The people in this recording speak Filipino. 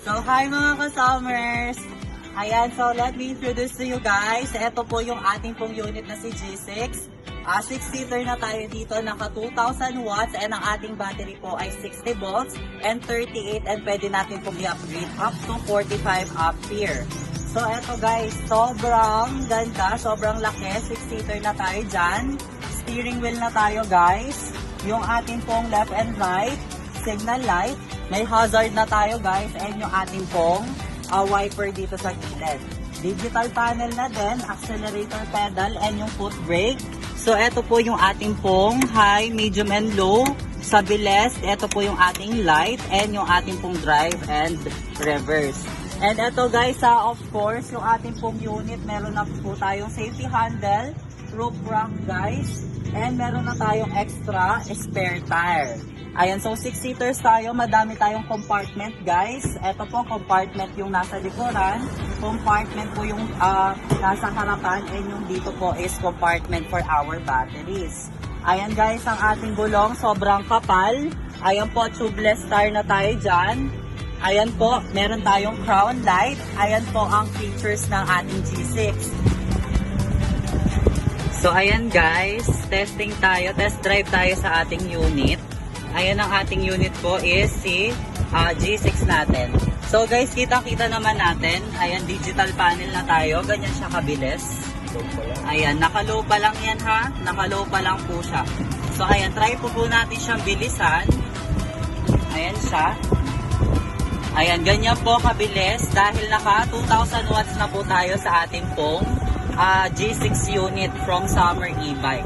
So, hi mga ka-summers! Ayan, so let me introduce to you guys. Ito po yung ating pong unit na si G6. 6-seater na tayo dito, naka 2,000 watts and ang ating battery po ay 60 volts and 38 and pwede natin pong i-upgrade up to 45 ampere. So, eto guys, sobrang ganda, sobrang laki. 6-seater na tayo dyan. Steering wheel na tayo guys. Yung ating pong left and right, signal light. May hazard na tayo guys and yung ating pong wiper dito sa gilid. Digital panel na din, accelerator pedal and yung foot brake. So ito po yung ating pong high, medium and low. Sa bilis, ito po yung ating light and yung ating pong drive and reverse. And ito guys, of course, yung ating pong unit, meron na po tayong safety handle, roof rack guys, and meron na tayong extra spare tire. Ayan, so 6-seaters tayo, madami tayong compartment guys. Ito po, compartment yung nasa likuran, compartment po yung nasa harapan, and yung dito po is compartment for our batteries. Ayan guys, ang ating gulong sobrang kapal. Ayan po, tubeless tire na tayo dyan. Ayan po, meron tayong crown light. Ayan po ang features ng ating G6. So ayan guys, testing tayo, test drive tayo sa ating unit. Ayan ang ating unit po is si G6 natin. So guys, kita-kita naman natin. Ayan, digital panel na tayo. Ganyan siya kabilis. Ayan, naka-low pa lang yan ha. Naka-low pa lang po siya. So ayan, try po natin siyang bilisan. Ayan siya. Ayan, ganyan po kabilis. Dahil naka 2,000 watts na po tayo sa ating pong G6 unit from Summer e-bike.